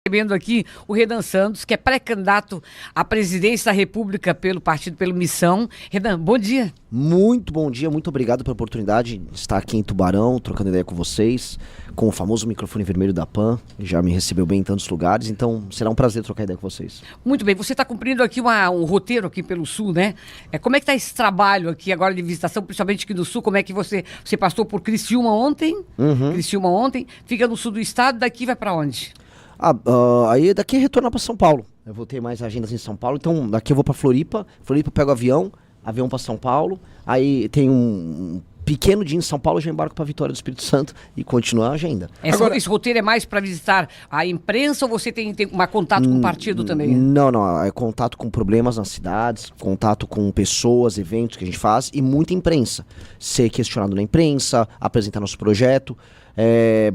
Recebendo aqui o Renan Santos, que é pré-candidato à presidência da República pelo partido, pelo Missão. Renan, bom dia. Muito bom dia, muito obrigado pela oportunidade de estar aqui em Tubarão, trocando ideia com vocês, com o famoso microfone vermelho da PAN, já me recebeu bem em tantos lugares, então será um prazer trocar ideia com vocês. Muito bem, você está cumprindo aqui um roteiro aqui pelo Sul, né? Como é que está esse trabalho aqui agora de visitação, principalmente aqui no Sul? Como é que você passou por Criciúma ontem? Criciúma ontem, fica no sul do estado, daqui vai para onde? Aí daqui é retornar para São Paulo. Eu vou ter mais agendas em São Paulo, então daqui eu vou para Floripa eu pego avião para São Paulo, aí tem um pequeno dia em São Paulo, já embarco para Vitória do Espírito Santo e continua a agenda. Esse roteiro é mais para visitar a imprensa ou você tem contato com o partido também? Não, é contato com problemas nas cidades, contato com pessoas, eventos que a gente faz e muita imprensa. Ser questionado na imprensa, apresentar nosso projeto.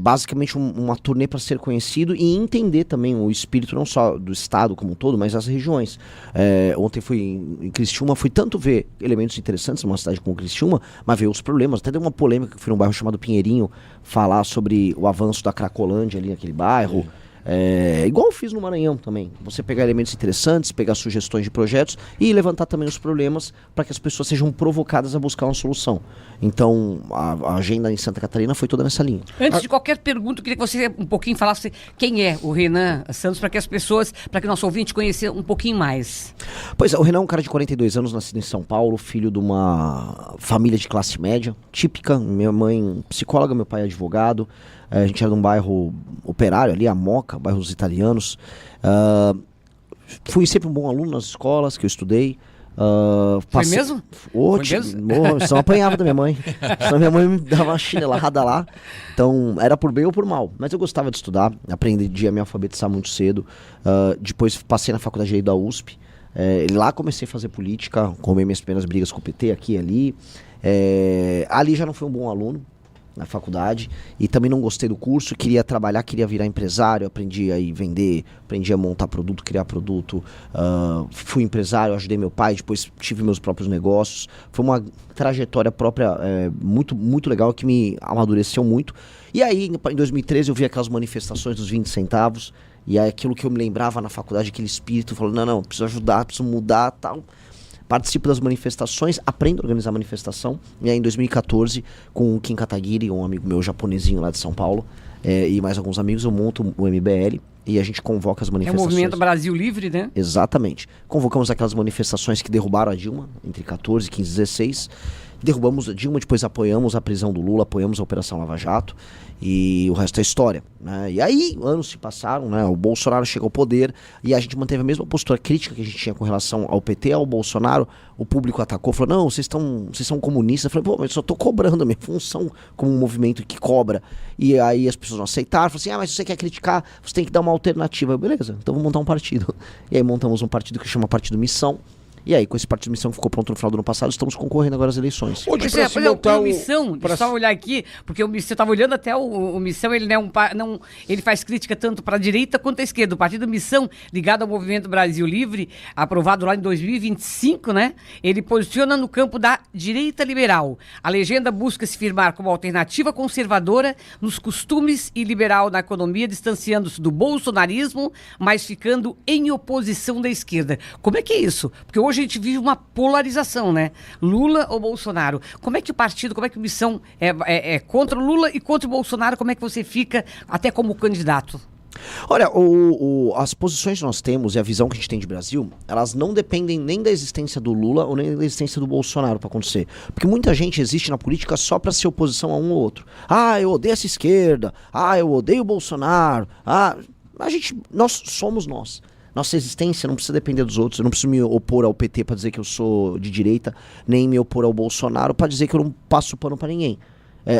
Basicamente uma turnê para ser conhecido e entender também o espírito não só do estado como um todo, mas das regiões. Ontem fui em Criciúma, fui tanto ver elementos interessantes numa cidade como Criciúma, mas ver os problemas. Até deu uma polêmica que fui num bairro chamado Pinheirinho falar sobre o avanço da Cracolândia ali naquele bairro. Igual eu fiz no Maranhão também. Você pegar elementos interessantes, pegar sugestões de projetos e levantar também os problemas para que as pessoas sejam provocadas a buscar uma solução. Então, a agenda em Santa Catarina foi toda nessa linha. Antes de qualquer pergunta, eu queria que você um pouquinho falasse quem é o Renan Santos, para que as pessoas, para que o nosso ouvinte conheça um pouquinho mais. Pois é, o Renan é um cara de 42 anos, nascido em São Paulo, filho de uma família de classe média, típica. Minha mãe psicóloga, meu pai advogado. A gente era de um bairro operário ali, a Moca, bairro dos italianos. Fui sempre um bom aluno nas escolas que eu estudei. Foi mesmo? Foi mesmo? Só apanhava da minha mãe. Senão minha mãe me dava uma chinelada lá. Então, era por bem ou por mal. Mas eu gostava de estudar, aprendi a me alfabetizar muito cedo. Depois passei na faculdade de Direito da USP. Lá comecei a fazer política, comei minhas primeiras brigas com o PT aqui e ali. Ali já não fui um bom aluno na faculdade e também não gostei do curso, queria trabalhar, queria virar empresário, aprendi a vender, aprendi a montar produto, criar produto, fui empresário, ajudei meu pai, depois tive meus próprios negócios. Foi uma trajetória própria muito, muito legal, que me amadureceu muito. E aí, em 2013, eu vi aquelas manifestações dos 20 centavos, e aí aquilo que eu me lembrava na faculdade, aquele espírito, falando, não, preciso ajudar, preciso mudar, tal. Participo das manifestações, aprendo a organizar manifestação. E aí em 2014, com o Kim Kataguiri, um amigo meu japonesinho lá de São Paulo, e mais alguns amigos, eu monto o MBL e a gente convoca as manifestações. É o Movimento Brasil Livre, né? Exatamente. Convocamos aquelas manifestações que derrubaram a Dilma, entre 14, 15 e 16. Derrubamos a Dilma, depois apoiamos a prisão do Lula, apoiamos a Operação Lava Jato e o resto é história, né? E aí, anos se passaram, né? O Bolsonaro chegou ao poder e a gente manteve a mesma postura crítica que a gente tinha com relação ao PT, ao Bolsonaro. O público atacou, falou, não, vocês são comunistas. Eu falei, pô, mas eu só tô cobrando, a minha função como um movimento que cobra. E aí as pessoas não aceitaram, falaram assim, mas se você quer criticar, você tem que dar uma alternativa. Eu, beleza, então vamos montar um partido. E aí montamos um partido que chama Partido Missão. E aí, com esse partido de Missão que ficou pronto no final do ano passado, estamos concorrendo agora às eleições. O Missão, deixa eu só olhar aqui, porque o Missão, eu estava olhando até o Missão, ele ele faz crítica tanto para a direita quanto à esquerda. O partido Missão, ligado ao Movimento Brasil Livre, aprovado lá em 2025, né? Ele posiciona no campo da direita liberal. A legenda busca se firmar como alternativa conservadora nos costumes e liberal na economia, distanciando-se do bolsonarismo, mas ficando em oposição da esquerda. Como é que é isso? Porque hoje a gente vive uma polarização, né? Lula ou Bolsonaro. Como é que o partido, como é que a Missão é contra o Lula e contra o Bolsonaro? Como é que você fica até como candidato? Olha, as posições que nós temos e a visão que a gente tem de Brasil, elas não dependem nem da existência do Lula ou nem da existência do Bolsonaro para acontecer. Porque muita gente existe na política só para ser oposição a um ou outro. Eu odeio essa esquerda. Eu odeio o Bolsonaro. Nós somos nós. Nossa existência não precisa depender dos outros. Eu não preciso me opor ao PT para dizer que eu sou de direita, nem me opor ao Bolsonaro para dizer que eu não passo pano para ninguém.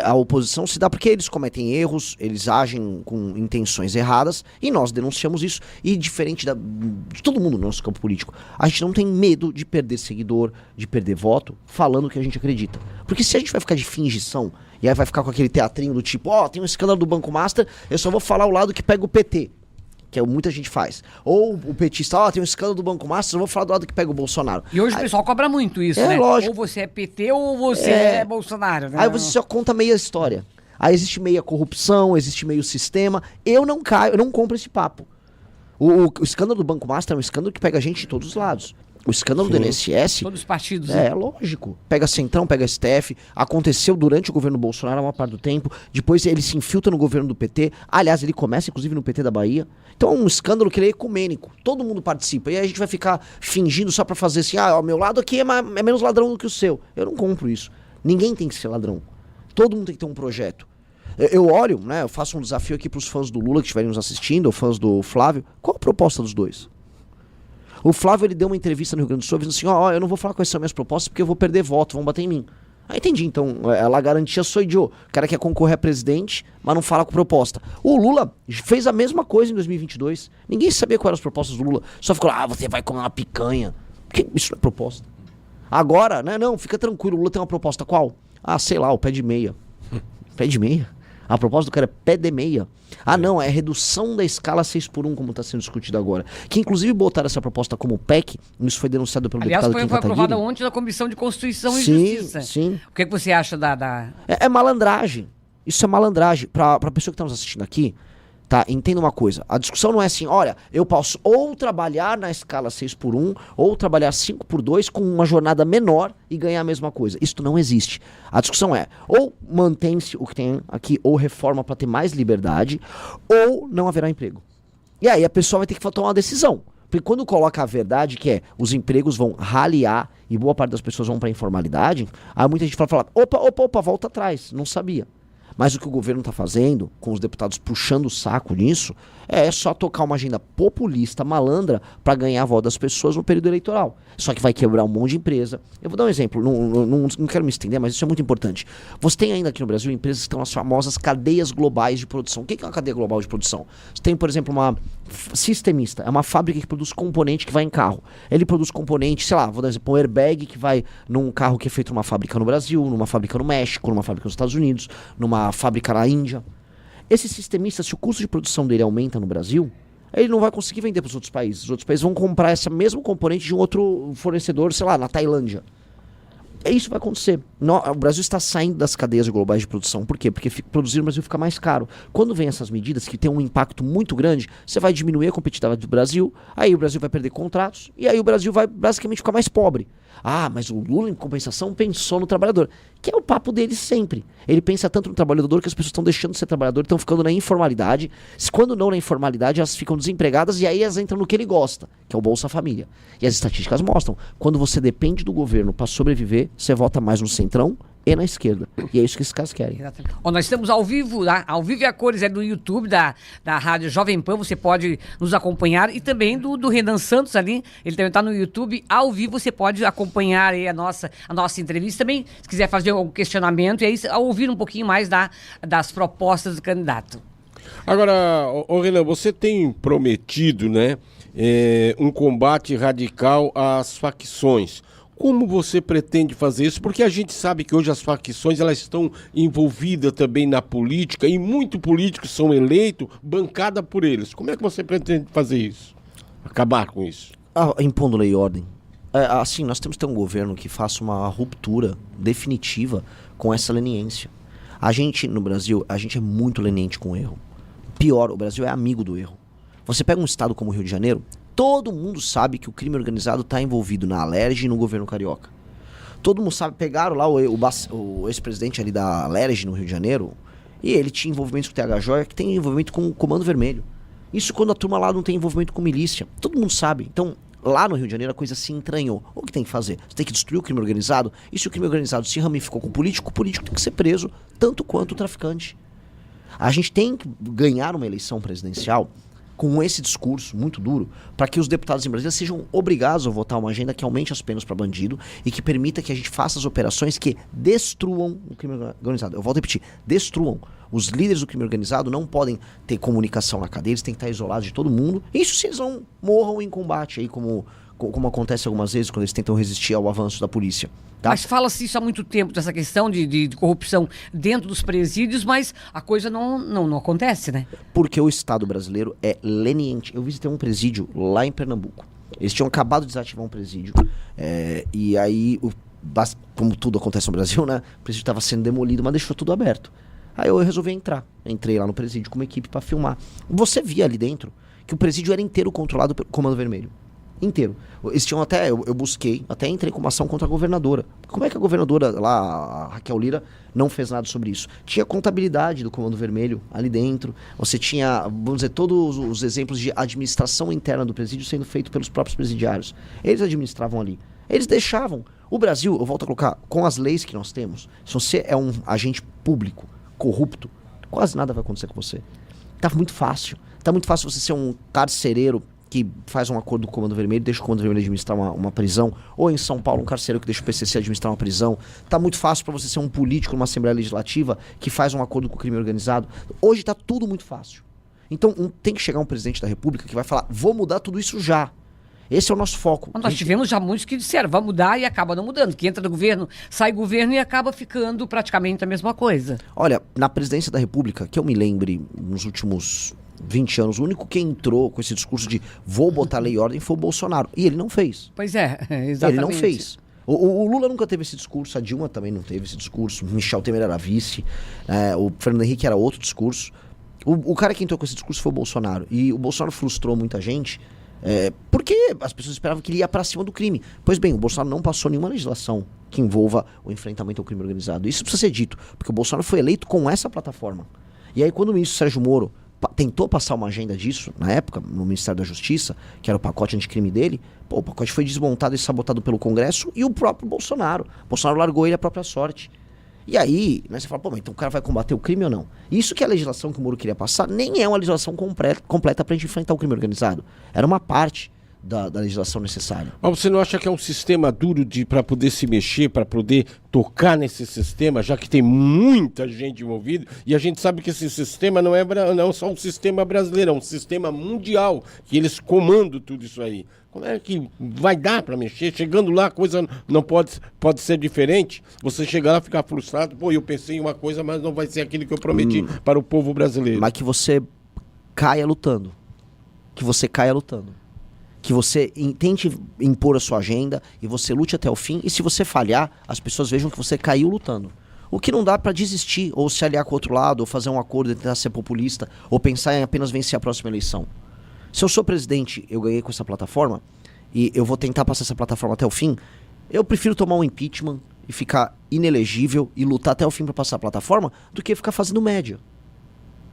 A oposição se dá porque eles cometem erros, eles agem com intenções erradas e nós denunciamos isso. E diferente de todo mundo no nosso campo político, a gente não tem medo de perder seguidor, de perder voto, falando o que a gente acredita. Porque se a gente vai ficar de fingição e aí vai ficar com aquele teatrinho do tipo, tem um escândalo do Banco Master, eu só vou falar o lado que pega o PT. Que muita gente faz. Ou o petista, tem um escândalo do Banco Master, eu vou falar do lado que pega o Bolsonaro. E hoje o pessoal cobra muito isso, né? Lógico. Ou você é PT ou você é Bolsonaro, né? Aí você só conta meia história. Aí existe meia corrupção, existe meio sistema. Eu não caio, eu não compro esse papo. O escândalo do Banco Master é um escândalo que pega a gente de todos os lados. O escândalo do INSS... Todos os partidos. É, lógico. Pega Centrão, pega STF. Aconteceu durante o governo Bolsonaro a maior parte do tempo. Depois ele se infiltra no governo do PT. Aliás, ele começa inclusive no PT da Bahia. Então é um escândalo que ele é ecumênico. Todo mundo participa. E aí a gente vai ficar fingindo só pra fazer assim, o meu lado aqui é menos ladrão do que o seu. Eu não compro isso. Ninguém tem que ser ladrão. Todo mundo tem que ter um projeto. Eu olho, né? Eu faço um desafio aqui pros fãs do Lula que estiverem nos assistindo, ou fãs do Flávio. Qual a proposta dos dois? O Flávio, ele deu uma entrevista no Rio Grande do Sul, dizendo assim, eu não vou falar quais são minhas propostas porque eu vou perder voto, vão bater em mim. Aí entendi, então, ela garantia sou idiota. O cara quer concorrer a presidente, mas não fala com proposta. O Lula fez a mesma coisa em 2022. Ninguém sabia quais eram as propostas do Lula. Só ficou lá, você vai comer uma picanha. Porque isso não é proposta. Agora, né, não, fica tranquilo, o Lula tem uma proposta. Qual? Sei lá, o pé de meia. Pé de meia? A proposta do cara é pé de meia. Não, é redução da escala 6x1, como está sendo discutido agora. Que inclusive botaram essa proposta como PEC, isso foi denunciado pelo deputado Kim Kataguiri. Aliás, foi aprovada ontem na Comissão de Constituição e Justiça. Sim. O que você acha da... É malandragem. Isso é malandragem. Pra pessoa que está nos assistindo aqui, tá? Entenda uma coisa. A discussão não é assim, olha, eu posso ou trabalhar na escala 6x1, ou trabalhar 5x2 com uma jornada menor e ganhar a mesma coisa. Isso não existe. A discussão é, ou mantém-se o que tem aqui, ou reforma para ter mais liberdade, ou não haverá emprego. E aí a pessoa vai ter que tomar uma decisão. Porque quando coloca a verdade, que é os empregos vão raliar e boa parte das pessoas vão para informalidade, aí muita gente fala, opa, volta atrás, não sabia. Mas o que o governo está fazendo, com os deputados puxando o saco nisso, é só tocar uma agenda populista, malandra, para ganhar a voto das pessoas no período eleitoral. Só que vai quebrar um monte de empresa. Eu vou dar um exemplo, não quero me estender, mas isso é muito importante. Você tem ainda aqui no Brasil empresas que estão nas famosas cadeias globais de produção. O que é uma cadeia global de produção? Você tem, por exemplo, uma sistemista, é uma fábrica que produz componente que vai em carro. Ele produz componente, sei lá, vou dar um exemplo, um airbag que vai num carro que é feito numa fábrica no Brasil, numa fábrica no México, numa fábrica nos Estados Unidos, numa fábrica na Índia. Esse sistemista, se o custo de produção dele aumenta no Brasil, ele não vai conseguir vender para os outros países. Os outros países vão comprar esse mesmo componente de um outro fornecedor, sei lá, na Tailândia. Isso vai acontecer. O Brasil está saindo das cadeias globais de produção. Por quê? Porque produzir no Brasil fica mais caro. Quando vem essas medidas que têm um impacto muito grande, você vai diminuir a competitividade do Brasil, aí o Brasil vai perder contratos, e aí o Brasil vai basicamente ficar mais pobre. Mas o Lula, em compensação, pensou no trabalhador. Que é o papo dele sempre. Ele pensa tanto no trabalhador que as pessoas estão deixando de ser trabalhador, estão ficando na informalidade. Quando não na informalidade, elas ficam desempregadas e aí elas entram no que ele gosta, que é o Bolsa Família. E as estatísticas mostram, quando você depende do governo para sobreviver, você vota mais no centrão e na esquerda. E é isso que esses caras querem. Nós estamos ao vivo, tá? Ao vivo e a cores é do YouTube da Rádio Jovem Pan, você pode nos acompanhar, e também do Renan Santos ali, ele também está no YouTube, ao vivo você pode acompanhar aí a nossa entrevista também, se quiser fazer algum questionamento, e aí ouvir um pouquinho mais das propostas do candidato. Agora, Renan, você tem prometido, né, um combate radical às facções. Como você pretende fazer isso? Porque a gente sabe que hoje as facções elas estão envolvidas também na política e muitos políticos são eleitos bancada por eles. Como é que você pretende fazer isso? Acabar com isso? Impondo lei e ordem. Assim, nós temos que ter um governo que faça uma ruptura definitiva com essa leniência. A gente, no Brasil, a gente é muito leniente com o erro. Pior, o Brasil é amigo do erro. Você pega um estado como o Rio de Janeiro, todo mundo sabe que o crime organizado está envolvido na Alerj e no governo carioca. Todo mundo sabe, pegaram lá o ex-presidente ali da Alerj no Rio de Janeiro, e ele tinha envolvimento com o THJ, que tem envolvimento com o Comando Vermelho. Isso quando a turma lá não tem envolvimento com milícia. Todo mundo sabe. Então, lá no Rio de Janeiro a coisa se entranhou. O que tem que fazer? Você tem que destruir o crime organizado, e se o crime organizado se ramificou com o político tem que ser preso, tanto quanto o traficante. A gente tem que ganhar uma eleição presidencial com esse discurso muito duro, para que os deputados em Brasília sejam obrigados a votar uma agenda que aumente as penas para bandido e que permita que a gente faça as operações que destruam o crime organizado. Eu volto a repetir, destruam. Os líderes do crime organizado não podem ter comunicação na cadeia, eles têm que estar isolados de todo mundo. Isso se eles não morram em combate, aí como acontece algumas vezes quando eles tentam resistir ao avanço da polícia. Tá? Mas fala-se isso há muito tempo, dessa questão de corrupção dentro dos presídios, mas a coisa não acontece, né? Porque o Estado brasileiro é leniente. Eu visitei um presídio lá em Pernambuco. Eles tinham acabado de desativar um presídio. E aí, como tudo acontece no Brasil, né? O presídio estava sendo demolido, mas deixou tudo aberto. Aí eu resolvi entrar. Entrei lá no presídio com uma equipe para filmar. Você via ali dentro que o presídio era inteiro controlado pelo Comando Vermelho. Inteiro. Eles tinham até, eu busquei, até entrei com uma ação contra a governadora. Como é que a governadora lá, a Raquel Lira, não fez nada sobre isso? Tinha contabilidade do Comando Vermelho ali dentro, você tinha, vamos dizer, todos os exemplos de administração interna do presídio sendo feito pelos próprios presidiários. Eles administravam ali. Eles deixavam. O Brasil, eu volto a colocar, com as leis que nós temos, se você é um agente público corrupto, quase nada vai acontecer com você. Tá muito fácil. Tá muito fácil você ser um carcereiro que faz um acordo com o Comando Vermelho, deixa o Comando Vermelho administrar uma prisão, ou em São Paulo um carcereiro que deixa o PCC administrar uma prisão. Tá muito fácil para você ser um político numa Assembleia Legislativa que faz um acordo com o crime organizado. Hoje tá tudo muito fácil. Então tem que chegar um presidente da República que vai falar, vou mudar tudo isso já. Esse é o nosso foco. Nós tivemos já muitos que disseram, vai mudar e acaba não mudando. Que entra do governo, sai governo e acaba ficando praticamente a mesma coisa. Olha, na presidência da República, que eu me lembre, nos últimos 20 anos, o único que entrou com esse discurso de vou botar lei e ordem foi o Bolsonaro. E ele não fez. Pois é, exatamente. Ele não fez. O Lula nunca teve esse discurso, a Dilma também não teve esse discurso, Michel Temer era vice, o Fernando Henrique era outro discurso. O cara que entrou com esse discurso foi o Bolsonaro. E o Bolsonaro frustrou muita gente, porque as pessoas esperavam que ele ia pra cima do crime. Pois bem, o Bolsonaro não passou nenhuma legislação que envolva o enfrentamento ao crime organizado. Isso precisa ser dito, porque o Bolsonaro foi eleito com essa plataforma. E aí quando o ministro Sérgio Moro tentou passar uma agenda disso, na época, no Ministério da Justiça, que era o pacote anticrime dele, o pacote foi desmontado e sabotado pelo Congresso e o próprio Bolsonaro. O Bolsonaro largou ele à própria sorte. E aí, né, você fala, mas então o cara vai combater o crime ou não? Isso que a legislação que o Moro queria passar nem é uma legislação completa pra gente enfrentar o crime organizado. Era uma parte da legislação necessária. Mas você não acha que é um sistema duro para poder se mexer, para poder tocar nesse sistema, já que tem muita gente envolvida, e a gente sabe que esse sistema não é só um sistema brasileiro, é um sistema mundial, que eles comandam tudo isso aí. Como é que vai dar para mexer? Chegando lá, a coisa não pode ser diferente. Você chegar lá e ficar frustrado, eu pensei em uma coisa, mas não vai ser aquilo que eu prometi para o povo brasileiro. Mas que você caia lutando. Que você tente impor a sua agenda e você lute até o fim. E se você falhar, as pessoas vejam que você caiu lutando. O que não dá pra desistir, ou se aliar com o outro lado, ou fazer um acordo e tentar ser populista, ou pensar em apenas vencer a próxima eleição. Se eu sou presidente, eu ganhei com essa plataforma, e eu vou tentar passar essa plataforma até o fim, eu prefiro tomar um impeachment e ficar inelegível e lutar até o fim pra passar a plataforma, do que ficar fazendo média.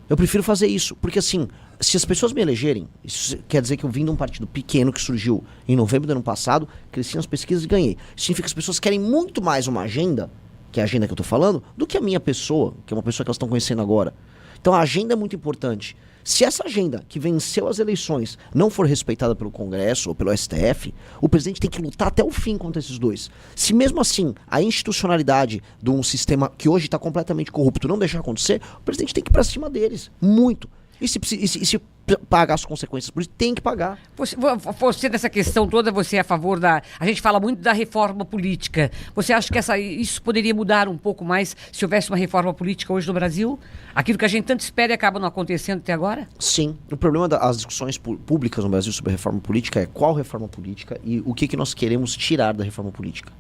Eu prefiro fazer isso, porque assim, se as pessoas me elegerem, isso quer dizer que eu vim de um partido pequeno que surgiu em novembro do ano passado, cresci nas pesquisas e ganhei. Isso significa que as pessoas querem muito mais uma agenda, que é a agenda que eu tô falando, do que a minha pessoa, que é uma pessoa que elas estão conhecendo agora. Então a agenda é muito importante. Se essa agenda, que venceu as eleições, não for respeitada pelo Congresso ou pelo STF, o presidente tem que lutar até o fim contra esses dois. Se mesmo assim a institucionalidade de um sistema que hoje está completamente corrupto não deixar acontecer, o presidente tem que ir para cima deles. Muito. E se pagar as consequências por isso, tem que pagar. Você dessa questão toda, você é a favor da... A gente fala muito da reforma política. Você acha que isso poderia mudar um pouco mais se houvesse uma reforma política hoje no Brasil? Aquilo que a gente tanto espera e acaba não acontecendo até agora? Sim. O problema das discussões públicas no Brasil sobre a reforma política é qual reforma política e o que nós queremos tirar da reforma política.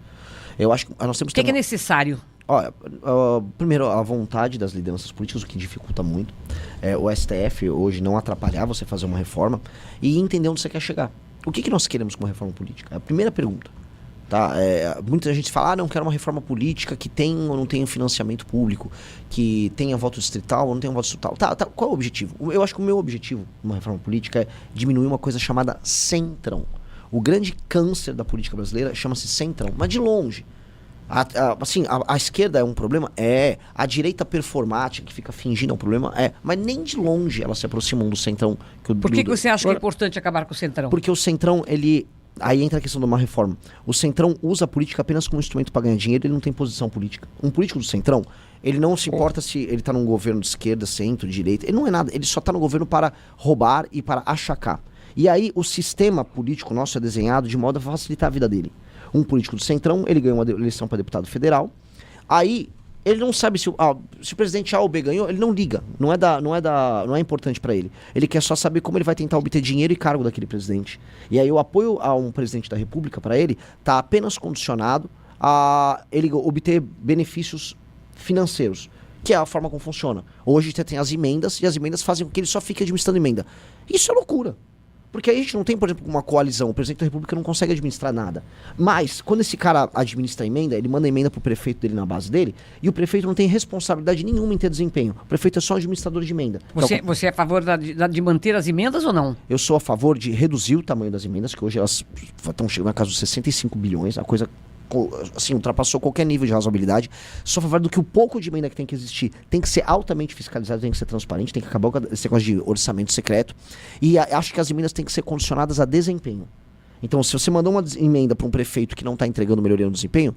Eu acho que nós temos que ter... O que é necessário? Olha, primeiro, a vontade das lideranças políticas, o que dificulta muito. O STF hoje não atrapalhar você fazer uma reforma e entender onde você quer chegar. O que nós queremos com uma reforma política? É a primeira pergunta. Tá? Muita gente fala, não quero uma reforma política que tenha ou não tenha financiamento público, que tenha voto distrital ou não tenha voto distrital. Tá, qual é o objetivo? Eu acho que o meu objetivo numa reforma política é diminuir uma coisa chamada centrão. O grande câncer da política brasileira chama-se centrão, mas de longe. A esquerda é um problema? A direita performática que fica fingindo é um problema? Mas nem de longe elas se aproximam do centrão. Por que você acha que é importante acabar com o centrão? Porque o centrão, aí entra a questão de uma reforma. O centrão usa a política apenas como instrumento para ganhar dinheiro, ele não tem posição política. Um político do centrão, ele não se importa se ele está num governo de esquerda, centro, direita, ele não é nada, ele só está no governo para roubar e para achacar. E aí o sistema político nosso é desenhado de modo a facilitar a vida dele. Um político do centrão, ele ganhou uma eleição para deputado federal. Aí, ele não sabe se o presidente A ou B ganhou, ele não liga. Não é importante para ele. Ele quer só saber como ele vai tentar obter dinheiro e cargo daquele presidente. E aí o apoio a um presidente da República, para ele, está apenas condicionado a ele obter benefícios financeiros. que é a forma como funciona. Hoje você tem as emendas, e as emendas fazem com que ele só fique administrando emenda. Isso é loucura. Porque aí a gente não tem, por exemplo, uma coalizão. O presidente da República não consegue administrar nada. Mas, quando esse cara administra a emenda, ele manda a emenda pro prefeito dele na base dele, e o prefeito não tem responsabilidade nenhuma em ter desempenho. O prefeito é só administrador de emenda. Você é a favor de manter as emendas ou não? Eu sou a favor de reduzir o tamanho das emendas, que hoje elas estão chegando na casa dos 65 bilhões, a coisa assim, ultrapassou qualquer nível de razoabilidade. Sou a favor do que o pouco de emenda que tem que existir tem que ser altamente fiscalizado, tem que ser transparente, tem que acabar com esse negócio de orçamento secreto. E acho que as emendas têm que ser condicionadas a desempenho. Então, se você mandou uma emenda para um prefeito que não está entregando melhoria no desempenho,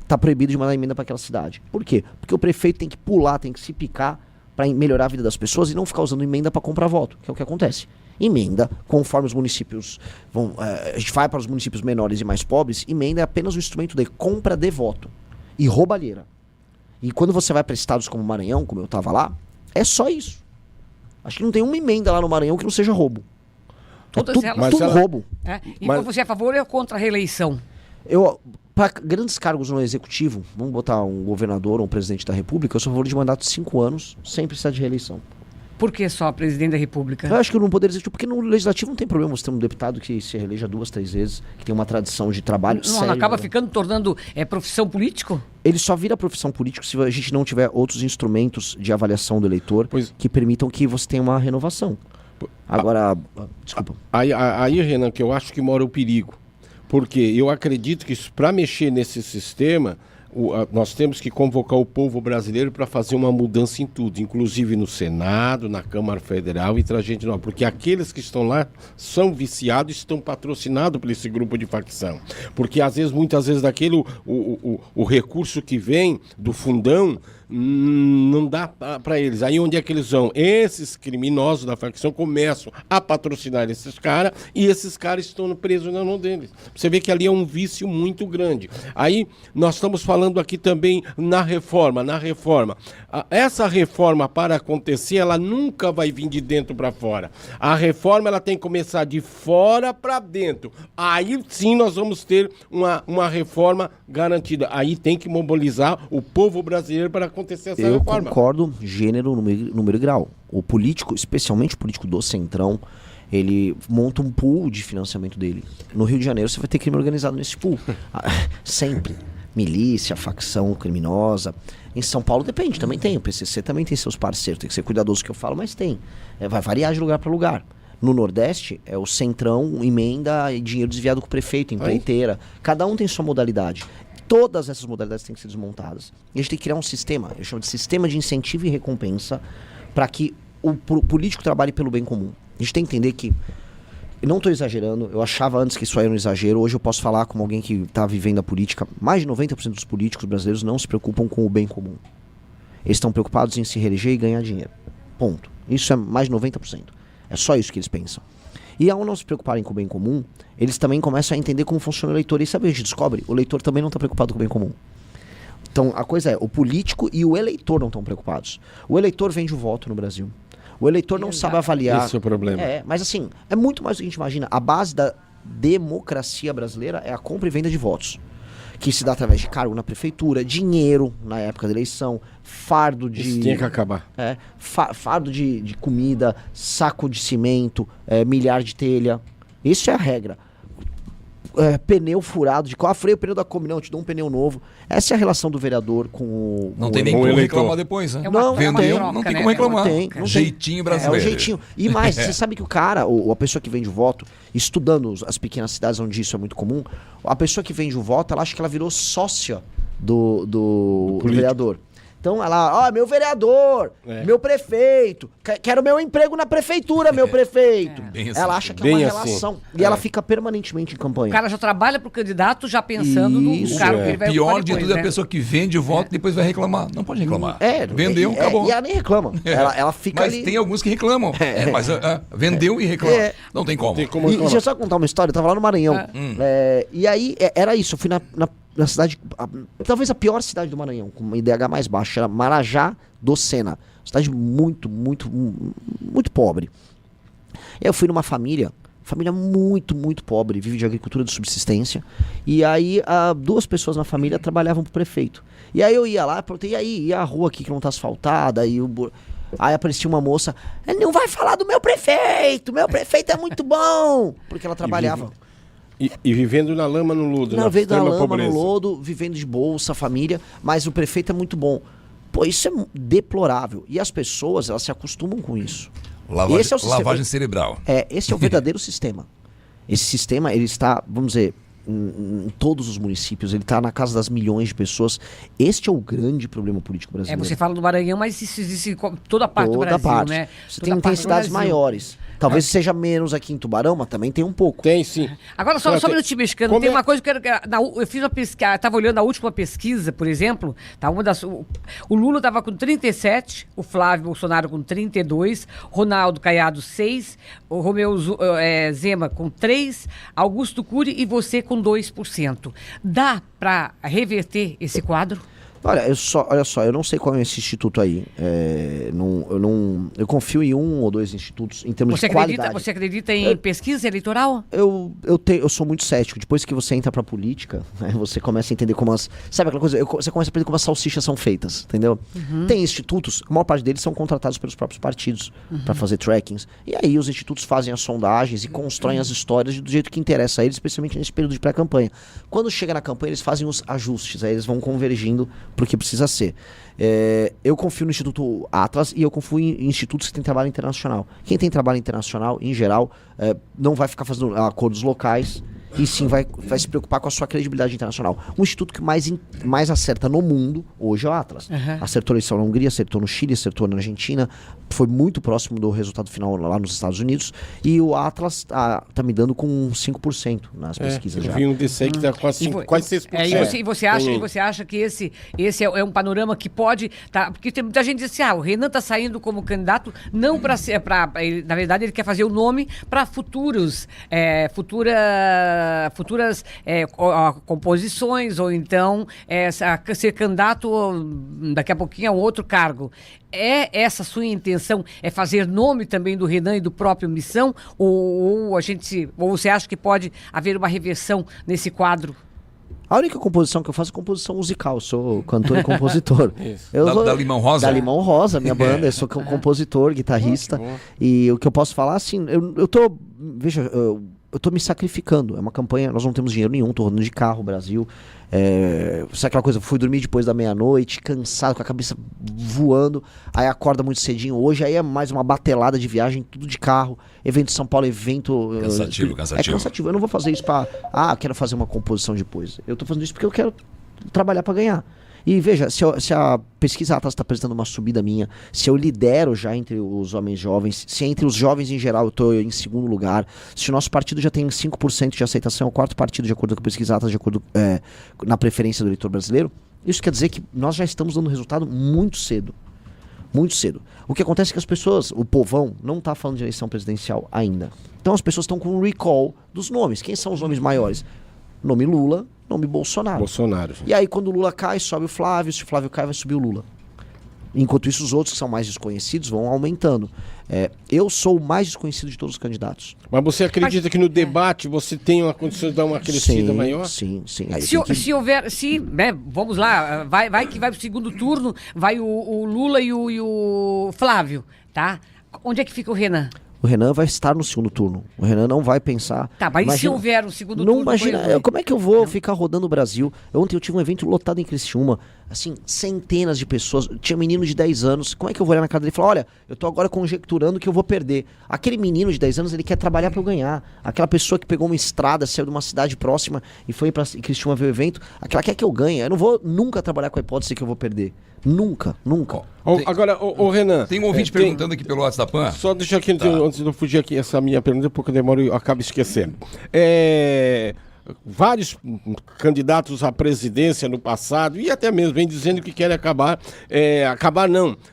está proibido de mandar emenda para aquela cidade. Por quê? Porque o prefeito tem que pular, tem que se picar para melhorar a vida das pessoas e não ficar usando emenda para comprar voto, que é o que acontece. Emenda, conforme os municípios vão, a gente vai para os municípios menores e mais pobres, emenda é apenas um instrumento de compra de voto e roubalheira. E quando você vai para estados como Maranhão, como eu estava lá, é só isso. Acho que não tem uma emenda lá no Maranhão que não seja roubo. Todas elas. Tudo roubo. E você é a favor ou é contra a reeleição? Para grandes cargos no executivo, vamos botar um governador ou um presidente da República, eu sou a favor de mandato de 5 anos, sem precisar de reeleição. Por que só presidente da República? Eu acho que no Poder Executivo, porque no Legislativo não tem problema você ter um deputado que se reeleja 2, 3 vezes, que tem uma tradição de trabalho sério. Não acaba tornando profissão político? Ele só vira profissão política se a gente não tiver outros instrumentos de avaliação do eleitor que permitam que você tenha uma renovação. Agora, desculpa. Aí, Renan, que eu acho que mora o perigo. Porque eu acredito que para mexer nesse sistema, nós temos que convocar o povo brasileiro para fazer uma mudança em tudo, inclusive no Senado, na Câmara Federal e trazer gente nova, porque aqueles que estão lá são viciados, estão patrocinados por esse grupo de facção, porque muitas vezes daquele o recurso que vem do fundão não dá para eles. Aí onde é que eles vão? Esses criminosos da facção começam a patrocinar esses caras e esses caras estão presos na mão deles. Você vê que ali é um vício muito grande. Aí nós estamos falando aqui também na reforma. Essa reforma, para acontecer, ela nunca vai vir de dentro para fora. A reforma ela tem que começar de fora para dentro. Aí sim nós vamos ter uma reforma garantida. Aí tem que mobilizar o povo brasileiro para acontecer essa reforma. Eu concordo, gênero, número e grau. O político, especialmente o político do Centrão, ele monta um pool de financiamento dele. No Rio de Janeiro você vai ter crime organizado nesse pool. Sempre. Milícia, facção criminosa. Em São Paulo depende, também tem. O PCC também tem seus parceiros. Tem que ser cuidadoso que eu falo, mas tem. Vai variar de lugar para lugar. No Nordeste, é o Centrão, emenda e dinheiro desviado com o prefeito, empreiteira. Cada um tem sua modalidade. Todas essas modalidades têm que ser desmontadas. E a gente tem que criar um sistema, eu chamo de sistema de incentivo e recompensa, para que o político trabalhe pelo bem comum. A gente tem que entender que, eu não estou exagerando, eu achava antes que isso aí era um exagero, hoje eu posso falar como alguém que está vivendo a política, mais de 90% dos políticos brasileiros não se preocupam com o bem comum. Eles estão preocupados em se reeleger e ganhar dinheiro. Ponto. Isso é mais de 90%. É só isso que eles pensam. E ao não se preocuparem com o bem comum, eles também começam a entender como funciona o eleitor. E sabe o que a gente descobre? O eleitor também não está preocupado com o bem comum. Então, a coisa é, o político e o eleitor não estão preocupados. O eleitor vende o voto no Brasil. O eleitor não sabe avaliar. Esse é o problema. Mas assim, é muito mais do que a gente imagina. A base da democracia brasileira é a compra e venda de votos. Que se dá através de cargo na prefeitura, dinheiro na época da eleição, fardo de... Isso tinha que acabar. Fardo de comida, saco de cimento, milhar de telha. Isso é a regra. Pneu furado, freio o pneu da Kombi, não, eu te dou um pneu novo. Essa é a relação do vereador com o... Não tem nem como reclamar depois, né? Vendeu, não tem como reclamar. Não jeitinho brasileiro. É o jeitinho. E mais, você sabe que o cara, a pessoa que vende o voto, estudando as pequenas cidades onde isso é muito comum, a pessoa que vende o voto, ela acha que ela virou sócia do vereador. Então ela, meu vereador, meu prefeito, quero meu emprego na prefeitura, meu prefeito. Ela acha que é uma relação. E ela fica permanentemente em campanha. O cara já trabalha pro candidato já pensando no cara que ele vai Pior de tudo é a pessoa que vende o voto e depois vai reclamar. Não pode reclamar. Vendeu, acabou. E ela nem reclama. Ela fica mas ali. Tem alguns que reclamam. Mas vendeu e reclama. Não tem como. E deixa eu só contar uma história. Eu tava lá no Maranhão. E aí, era isso. Eu fui na cidade, talvez a pior cidade do Maranhão, com uma IDH mais baixa, era Marajá do Sena. Cidade muito, muito, muito pobre. E aí eu fui numa família família muito, muito pobre, vive de agricultura de subsistência. E aí 2 pessoas na família trabalhavam pro prefeito. E aí eu ia lá, perguntei, e a rua aqui que não tá asfaltada? Aí aparecia uma moça, ele não vai falar do meu prefeito é muito bom! Porque ela trabalhava. E vivendo na lama, no lodo, na lama, pobreza. No lodo, vivendo de bolsa, família, mas o prefeito é muito bom. Pô, isso é deplorável. E as pessoas, elas se acostumam com isso. Lavagem cerebral. Esse é o verdadeiro sistema. Esse sistema, ele está, vamos dizer, em todos os municípios, ele está na casa das milhões de pessoas. Este é o grande problema político brasileiro. Você fala do Maranhão, mas isso existe em toda a parte do Brasil, né? Você tem cidades maiores. Talvez seja menos aqui em Tubarão, mas também tem um pouco. Tem, sim. Agora, só um minutinho, mexicano. Tem uma coisa que eu fiz uma pesquisa, estava olhando a última pesquisa, por exemplo, tá, o Lula estava com 37, o Flávio Bolsonaro com 32, Ronaldo Caiado 6, o Romeu Zema com 3, Augusto Cury e você com 2%. Dá para reverter esse quadro? Olha só, eu não sei qual é esse instituto aí. Eu confio em 1 ou 2 institutos em termos de qualidade. Você acredita em pesquisa eleitoral? Eu sou muito cético. Depois que você entra pra política, né, você começa a entender como sabe aquela coisa? Você começa a aprender como as salsichas são feitas, entendeu? Tem institutos, a maior parte deles são contratados pelos próprios partidos pra fazer trackings. E aí os institutos fazem as sondagens e constroem as histórias do jeito que interessa a eles, especialmente nesse período de pré-campanha. Quando chega na campanha, eles fazem os ajustes, aí eles vão convergindo porque precisa ser. Eu confio no Instituto Atlas e eu confio em institutos que têm trabalho internacional. Quem tem trabalho internacional, em geral, não vai ficar fazendo acordos locais e sim vai se preocupar com a sua credibilidade internacional. Um instituto que mais acerta no mundo hoje é o Atlas. Acertou a eleição na Hungria, acertou no Chile, acertou na Argentina, foi muito próximo do resultado final lá nos Estados Unidos, e o Atlas tá me dando com 5% nas pesquisas já. Eu vi um desse aí que tá quase 6%. E você acha que esse é um panorama que pode... porque tem muita gente que diz assim, o Renan tá saindo como candidato não para ser... na verdade, ele quer fazer o nome para futuras composições, ou então ser candidato daqui a pouquinho a outro cargo. É essa sua intenção? É fazer nome também do Renan e do próprio Missão? Ou você acha que pode haver uma reversão nesse quadro? A única composição que eu faço é composição musical. Eu sou cantor e compositor. Da Limão Rosa? Da Limão Rosa, minha banda. Eu sou compositor, guitarrista. E o que eu posso falar, assim, eu tô me sacrificando. É uma campanha, nós não temos dinheiro nenhum, tô rodando de carro, Brasil. Sabe aquela coisa, fui dormir depois da meia-noite, cansado, com a cabeça voando, aí acorda muito cedinho hoje, aí é mais uma batelada de viagem, tudo de carro, evento de São Paulo, evento... Cansativo. É cansativo, eu não vou fazer isso quero fazer uma composição depois. Eu tô fazendo isso porque eu quero trabalhar pra ganhar. E veja, se a pesquisa Atlas está apresentando uma subida minha, se eu lidero já entre os homens jovens, se entre os jovens em geral eu estou em segundo lugar, se o nosso partido já tem 5% de aceitação, é o 4º partido de acordo com a pesquisa Atlas, de acordo na preferência do eleitor brasileiro, isso quer dizer que nós já estamos dando resultado muito cedo. Muito cedo. O que acontece é que as pessoas, o povão, não está falando de eleição presidencial ainda. Então as pessoas estão com um recall dos nomes. Quem são os nomes maiores? Nome Lula, nome Bolsonaro. E aí quando o Lula cai, sobe o Flávio, se o Flávio cai, vai subir o Lula. Enquanto isso, os outros que são mais desconhecidos vão aumentando. Eu sou o mais desconhecido de todos os candidatos. Mas você acredita que no debate você tem uma condição de dar uma crescida maior? Sim. Se houver, vamos lá, vai que vai pro segundo turno, vai o Lula e o Flávio, tá? Onde é que fica o Renan? O Renan vai estar no segundo turno. O Renan não vai pensar... Tá, mas se houver um segundo turno... Não imagina, como é que eu vou ficar rodando o Brasil? Ontem eu tive um evento lotado em Criciúma, assim, centenas de pessoas, tinha um menino de 10 anos, como é que eu vou olhar na cara dele e falar, olha, eu tô agora conjecturando que eu vou perder. Aquele menino de 10 anos, ele quer trabalhar pra eu ganhar. Aquela pessoa que pegou uma estrada, saiu de uma cidade próxima e foi pra Criciúma ver o evento, aquela quer que eu ganhe. Eu não vou nunca trabalhar com a hipótese que eu vou perder. Nunca. Agora, Renan... Tem um ouvinte perguntando aqui pelo WhatsApp. Só deixa aqui, antes de eu fugir aqui, essa minha pergunta, porque eu demoro e eu acabo esquecendo. Vários candidatos à presidência no passado, e até mesmo vem dizendo que querem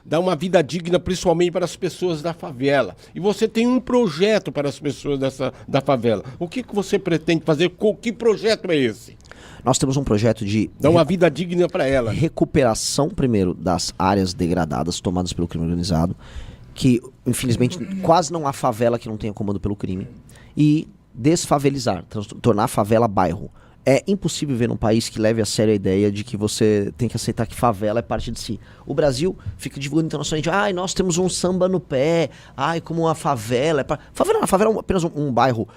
dar uma vida digna, principalmente para as pessoas da favela. E você tem um projeto para as pessoas da favela. O que você pretende fazer? Que projeto é esse? Nós temos um projeto de... Dar uma vida digna para ela. Recuperação, primeiro, das áreas degradadas tomadas pelo crime organizado. que infelizmente quase não há favela que não tenha comando pelo crime, e desfavelizar, tornar a favela bairro. É impossível ver num país que leve a sério a ideia de que você tem que aceitar que favela é parte de si. O Brasil fica divulgando internacionalmente, nós temos um samba no pé, como a favela. Favela é apenas um bairro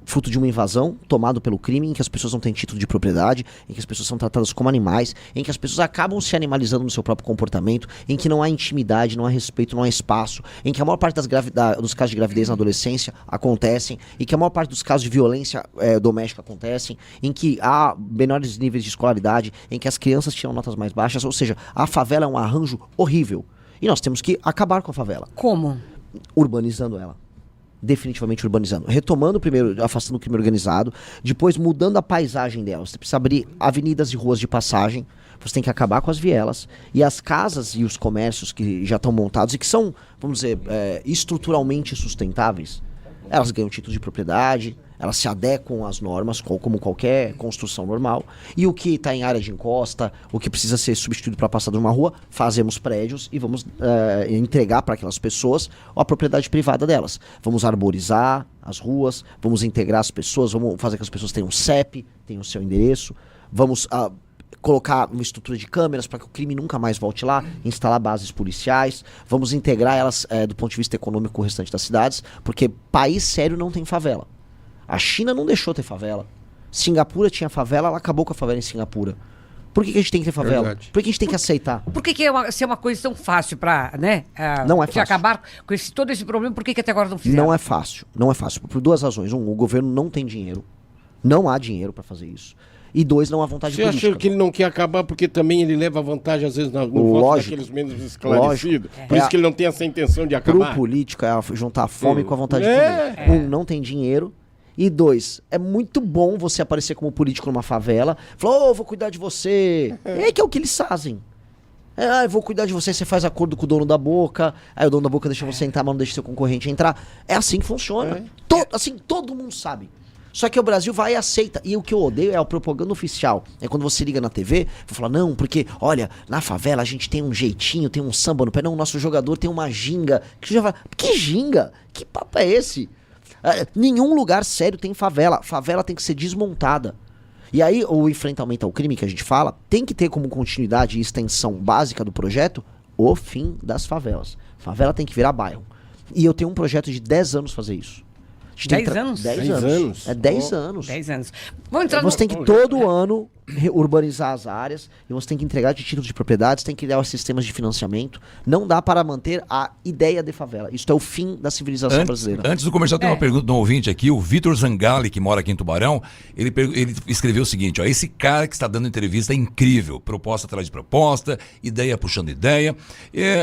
fruto de uma invasão, tomado pelo crime, em que as pessoas não têm título de propriedade, em que as pessoas são tratadas como animais, em que as pessoas acabam se animalizando no seu próprio comportamento, em que não há intimidade, não há respeito, não há espaço, em que a maior parte dos casos de gravidez na adolescência acontecem, e que a maior parte dos casos de violência doméstica acontecem, em que há menores níveis de escolaridade, em que as crianças tiram notas mais baixas, ou seja, a favela é um arranjo horrível. E nós temos que acabar com a favela. Como? Urbanizando ela. Definitivamente urbanizando. Retomando primeiro, afastando o crime organizado, depois mudando a paisagem dela. Você precisa abrir avenidas e ruas de passagem, você tem que acabar com as vielas, e as casas e os comércios que já estão montados e que são, vamos dizer, estruturalmente sustentáveis, elas ganham título de propriedade, elas se adequam às normas, como qualquer construção normal. E o que está em área de encosta, o que precisa ser substituído para passar de uma rua, fazemos prédios e vamos entregar para aquelas pessoas a propriedade privada delas. Vamos arborizar as ruas, vamos integrar as pessoas, vamos fazer que as pessoas tenham CEP, tenham o seu endereço, vamos colocar uma estrutura de câmeras para que o crime nunca mais volte lá, instalar bases policiais, vamos integrar elas do ponto de vista econômico com o restante das cidades, porque país sério não tem favela. A China não deixou ter favela. Singapura tinha favela, ela acabou com a favela em Singapura. Por que a gente tem que ter favela? Verdade. Por que a gente tem que aceitar? Por que se é uma coisa tão fácil para, não é fácil. acabar com todo esse problema, por que até agora não fizeram? Não é fácil. Não é fácil. Por duas razões. O governo não tem dinheiro. Não há dinheiro para fazer isso. E 2, não há vontade política. Você acha que ele não quer acabar porque também ele leva vantagem, às vezes, no voto daqueles menos esclarecidos? Por isso que ele não tem essa intenção de acabar? Pro político é juntar a fome com a vontade de comer. Não tem dinheiro. E 2, é muito bom você aparecer como político numa favela. Falou, vou cuidar de você. Que é o que eles fazem. Eu vou cuidar de você, você faz acordo com o dono da boca. Aí o dono da boca deixa você entrar, mas não deixa seu concorrente entrar. É assim que funciona. Assim, todo mundo sabe. Só que o Brasil vai e aceita. E o que eu odeio é a propaganda oficial. É quando você liga na TV, vou falar, não, porque, olha, na favela a gente tem um jeitinho, tem um samba no pé. Não, o nosso jogador tem uma ginga. Que ginga? Que papo é esse? Nenhum lugar sério tem favela. Favela tem que ser desmontada. E aí o enfrentamento ao crime que a gente fala tem que ter como continuidade e extensão básica do projeto o fim das favelas. Favela tem que virar bairro. E eu tenho um projeto de 10 anos fazer isso. 10 anos? 10 anos. É 10 anos. 10 anos. Vamos entrar você tem que todo ano urbanizar as áreas, e você tem que entregar de títulos de propriedade, você tem que criar os sistemas de financiamento. Não dá para manter a ideia de favela. Isso é o fim da civilização brasileira. Antes do comercial, tem uma pergunta de um ouvinte aqui, o Vitor Zangali, que mora aqui em Tubarão. Ele escreveu o seguinte, esse cara que está dando entrevista é incrível, proposta atrás de proposta, ideia puxando ideia.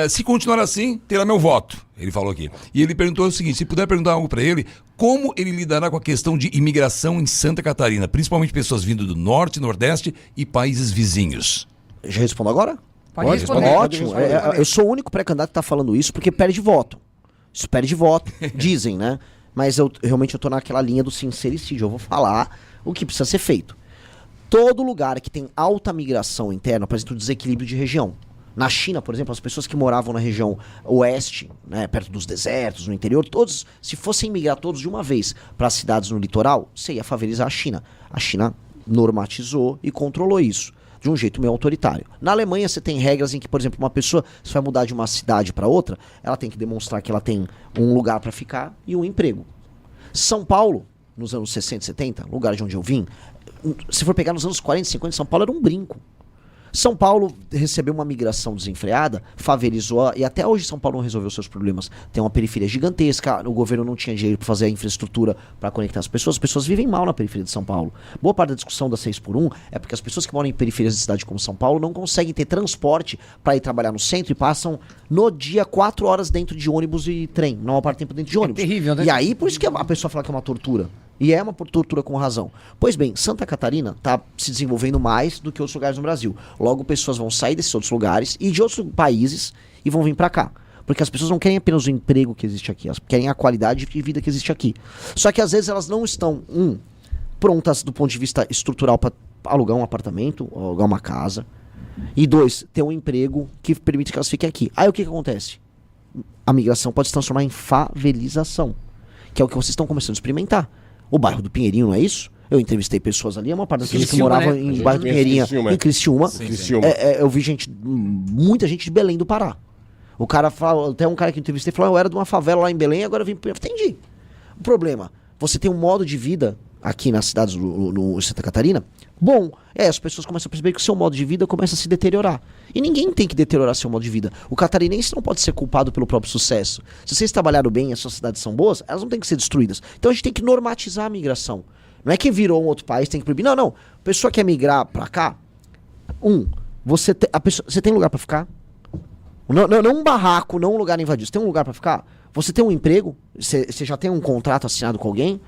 Se continuar assim, terá meu voto, ele falou aqui. E ele perguntou o seguinte, se puder perguntar algo para ele, como ele lidará com a questão de imigração em Santa Catarina, principalmente pessoas vindo do Norte, Nordeste e países vizinhos? Já respondo agora? Pode responder. Ótimo. Eu sou o único pré-candidato que está falando isso porque perde voto. Isso perde voto, dizem, né? Mas eu realmente tô naquela linha do sincericídio. Eu vou falar o que precisa ser feito. Todo lugar que tem alta migração interna apresenta um desequilíbrio de região. Na China, por exemplo, as pessoas que moravam na região oeste, né, perto dos desertos, no interior, todos, se fossem migrar todos de uma vez para as cidades no litoral, você ia favelizar a China. A China normatizou e controlou isso de um jeito meio autoritário. Na Alemanha você tem regras em que, por exemplo, uma pessoa, se vai mudar de uma cidade para outra, ela tem que demonstrar que ela tem um lugar para ficar e um emprego. São Paulo, nos anos 60 e 70, lugar de onde eu vim, se for pegar nos anos 40 e 50, São Paulo era um brinco. São Paulo recebeu uma migração desenfreada, favelizou, e até hoje São Paulo não resolveu seus problemas. Tem uma periferia gigantesca, o governo não tinha dinheiro para fazer a infraestrutura para conectar as pessoas vivem mal na periferia de São Paulo. Boa parte da discussão da 6x1 é porque as pessoas que moram em periferias de cidade como São Paulo não conseguem ter transporte para ir trabalhar no centro e passam no dia 4 horas dentro de ônibus e trem, não a parte do tempo dentro de ônibus. É terrível, né? E aí, por isso que a pessoa fala que é uma tortura. E é uma tortura com razão. Pois bem, Santa Catarina está se desenvolvendo mais do que outros lugares no Brasil. Logo, pessoas vão sair desses outros lugares e de outros países e vão vir para cá. Porque as pessoas não querem apenas o emprego que existe aqui, elas querem a qualidade de vida que existe aqui. Só que às vezes elas não estão, prontas do ponto de vista estrutural para alugar um apartamento, alugar uma casa. E 2, ter um emprego que permite que elas fiquem aqui. Aí o que acontece? a migração pode se transformar em favelização, que é o que vocês estão começando a experimentar. O bairro do Pinheirinho, não é isso? Eu entrevistei pessoas ali, uma parte das pessoas que moravam em bairro do Pinheirinho, em Criciúma. Eu vi muita gente de Belém do Pará. O cara fala, até um cara que eu entrevistei falou, eu era de uma favela lá em Belém, agora eu vim... Entendi. O problema, você tem um modo de vida aqui nas cidades no Santa Catarina, bom, as pessoas começam a perceber que o seu modo de vida começa a se deteriorar. E ninguém tem que deteriorar seu modo de vida. O catarinense não pode ser culpado pelo próprio sucesso. Se vocês trabalharam bem e as suas cidades são boas, elas não têm que ser destruídas. Então a gente tem que normatizar a migração. Não é que virou um outro país, tem que proibir. Não. A pessoa quer migrar pra cá, você tem lugar pra ficar? Não um barraco, não um lugar invadido. Você tem um lugar pra ficar? Você tem um emprego? Você já tem um contrato assinado com alguém?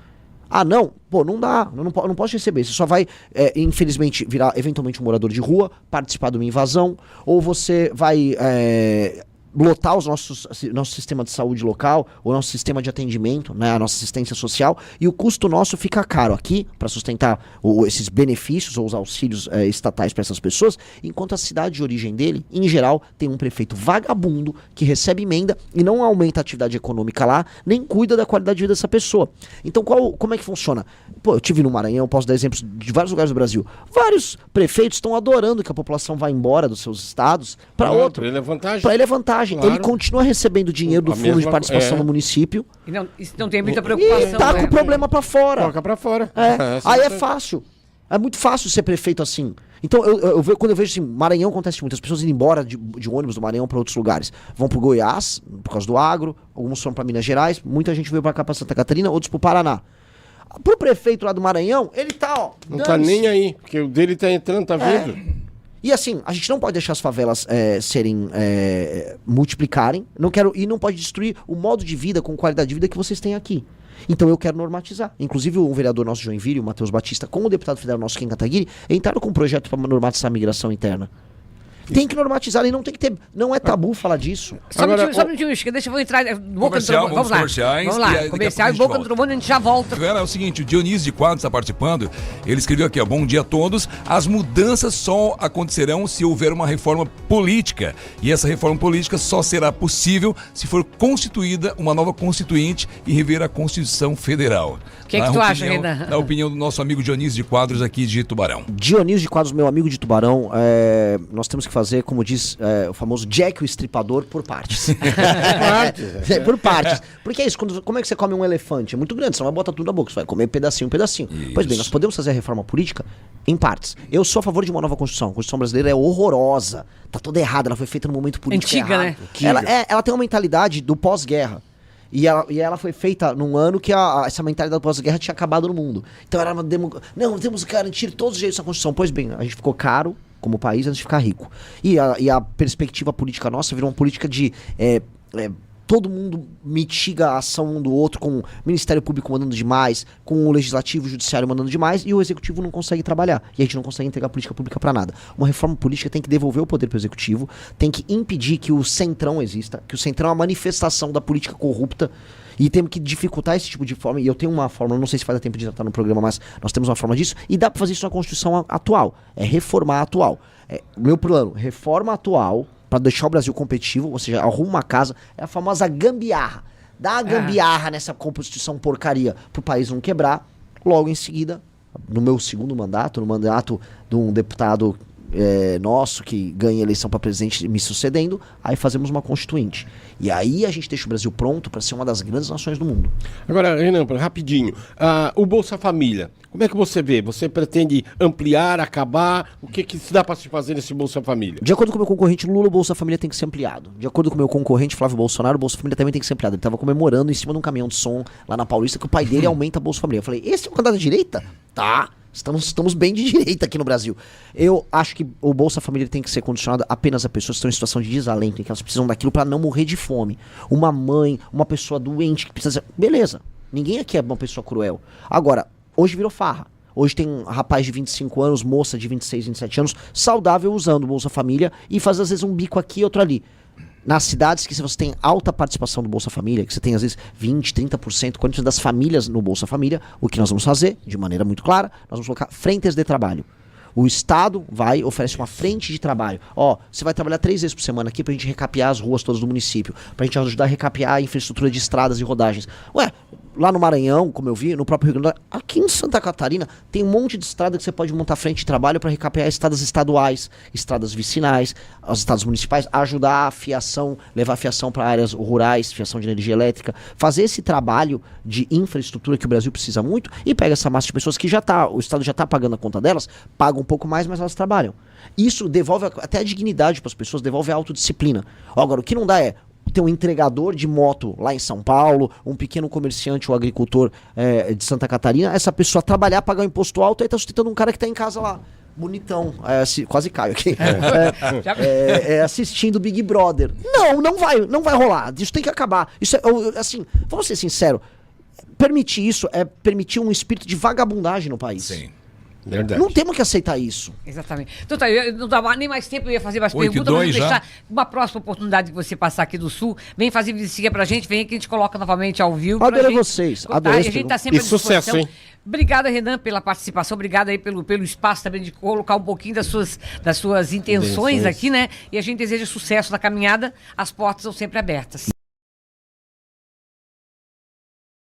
Ah, não? Pô, não dá. Não posso receber. Você só vai, infelizmente, virar eventualmente um morador de rua, participar de uma invasão, ou você vai lotar nosso sistema de saúde local, o nosso sistema de atendimento, né, a nossa assistência social, e o custo nosso fica caro aqui para sustentar esses benefícios ou os auxílios estatais para essas pessoas, enquanto a cidade de origem dele, em geral, tem um prefeito vagabundo que recebe emenda e não aumenta a atividade econômica lá, nem cuida da qualidade de vida dessa pessoa. Então, como é que funciona? Pô, eu tive no Maranhão, posso dar exemplos de vários lugares do Brasil. Vários prefeitos estão adorando que a população vá embora dos seus estados para outro. Para ele é vantagem. Claro. Ele continua recebendo dinheiro do fundo de participação do município. Isso não tem muita preocupação. E tá com o problema pra fora. Coloca pra fora. Aí é fácil. É muito fácil ser prefeito assim. Então, quando eu vejo assim, Maranhão acontece muito. As pessoas indo embora de ônibus do Maranhão pra outros lugares. Vão pro Goiás, por causa do agro. Alguns foram pra Minas Gerais. Muita gente veio pra cá, pra Santa Catarina. Outros pro Paraná. Pro prefeito lá do Maranhão, ele tá, não tá nem aí. Porque o dele tá entrando, tá vendo? E assim, a gente não pode deixar as favelas multiplicarem, e não pode destruir o modo de vida com qualidade de vida que vocês têm aqui. Então eu quero normatizar. Inclusive o vereador nosso de Joinville, o Matheus Batista, com o deputado federal nosso Ken Kataguiri, entraram com um projeto para normatizar a migração interna. Tem que normatizar e não tem que ter. Não é tabu falar disso. Só um minutinho, deixa eu entrar. Vamos lá. Comercial e Boca do Trombone, a gente já volta. É o seguinte, o Dionísio de Quadros está participando. Ele escreveu aqui, bom dia a todos. As mudanças só acontecerão se houver uma reforma política. E essa reforma política só será possível se for constituída uma nova constituinte e rever a Constituição Federal. O que tu acha, Renan? Na opinião do nosso amigo Dionísio de Quadros aqui de Tubarão. Dionísio de Quadros, meu amigo de Tubarão, nós temos que fazer, como diz o famoso Jack o Estripador, por partes. Por partes. Porque é isso, como é que você come um elefante? É muito grande, você não vai botar tudo na boca, você vai comer pedacinho. Isso. Pois bem, nós podemos fazer a reforma política em partes. Eu sou a favor de uma nova Constituição. A Constituição brasileira é horrorosa, tá toda errada, ela foi feita no momento político antiga, errado. Né? Ela tem uma mentalidade do pós-guerra. E ela foi feita num ano que essa mentalidade da pós-guerra tinha acabado no mundo. Então era não, temos que garantir todos os jeitos da Constituição. Pois bem, a gente ficou caro como país antes de ficar rico. E a perspectiva política nossa virou uma política de todo mundo mitiga a ação um do outro, com o Ministério Público mandando demais, com o Legislativo e o Judiciário mandando demais, e o Executivo não consegue trabalhar. E a gente não consegue entregar política pública pra nada. Uma reforma política tem que devolver o poder pro Executivo, tem que impedir que o Centrão exista, que o Centrão é uma manifestação da política corrupta, e temos que dificultar esse tipo de forma. E eu tenho uma fórmula, não sei se vai dar tempo de tratar no programa, mas nós temos uma forma disso, e dá pra fazer isso na Constituição atual. É reformar a atual. Meu plano, reforma atual, para deixar o Brasil competitivo, ou seja, arruma uma casa, é a famosa gambiarra. Dá a gambiarra nessa Constituição porcaria pro país não quebrar. Logo em seguida, no meu segundo mandato, no mandato de um deputado nosso que ganha eleição para presidente me sucedendo, aí fazemos uma constituinte. E aí a gente deixa o Brasil pronto para ser uma das grandes nações do mundo. Agora, Renan, rapidinho, o Bolsa Família, como é que você vê? Você pretende ampliar, acabar? O que se dá para se fazer nesse Bolsa Família? De acordo com o meu concorrente Lula, o Bolsa Família tem que ser ampliado. De acordo com o meu concorrente Flávio Bolsonaro, o Bolsa Família também tem que ser ampliado. Ele estava comemorando em cima de um caminhão de som lá na Paulista que o pai dele aumenta a Bolsa Família. Eu falei, esse é o candidato da direita? Tá. Estamos bem de direita aqui no Brasil. Eu acho que o Bolsa Família tem que ser condicionado apenas a pessoas que estão em situação de desalento, em que elas precisam daquilo para não morrer de fome. Uma mãe, uma pessoa doente que precisa... Beleza, ninguém aqui é uma pessoa cruel. Agora, hoje virou farra. Hoje tem um rapaz de 25 anos, moça de 26, 27 anos, saudável usando o Bolsa Família e faz às vezes um bico aqui e outro ali. Nas cidades que você tem alta participação do Bolsa Família, que você tem às vezes 20, 30%, 40% das famílias no Bolsa Família, o que nós vamos fazer, de maneira muito clara, nós vamos colocar frentes de trabalho. O Estado vai, oferece uma frente de trabalho. Ó, você vai trabalhar 3 vezes por semana aqui pra gente recapear as ruas todas do município, pra gente ajudar a recapear a infraestrutura de estradas e rodagens. Ué, lá no Maranhão, como eu vi, no próprio Rio Grande do Norte, aqui em Santa Catarina, tem um monte de estrada que você pode montar frente de trabalho para recapear estradas estaduais, estradas vicinais, as estradas municipais, ajudar a fiação, levar a fiação para áreas rurais, fiação de energia elétrica, fazer esse trabalho de infraestrutura que o Brasil precisa muito e pega essa massa de pessoas que o Estado já está pagando a conta delas, paga um pouco mais, mas elas trabalham. Isso devolve até a dignidade para as pessoas, devolve a autodisciplina. Agora, o que não dá é ter um entregador de moto lá em São Paulo, um pequeno comerciante ou agricultor de Santa Catarina, essa pessoa trabalhar, pagar um imposto alto e tá sustentando um cara que tá em casa lá, bonitão, quase caio aqui, assistindo Big Brother. Não vai rolar, isso tem que acabar. Isso assim, vamos ser sinceros, permitir isso é permitir um espírito de vagabundagem no país. Sim. Verdade. Não temos que aceitar isso. Exatamente. Então tá, eu não dava nem mais tempo, eu ia fazer mais 8 e perguntas, mas 2 vou já. deixar uma próxima oportunidade que você passar aqui do Sul. Vem fazer visitinha pra gente, vem que a gente coloca novamente ao vivo. Adorei vocês, adorei. A gente tá sempre E à disposição. sucesso, hein? Obrigada, Renan, pela participação. Obrigada aí pelo espaço também de colocar um pouquinho das suas intenções aqui, né? E a gente deseja sucesso na caminhada. As portas são sempre abertas.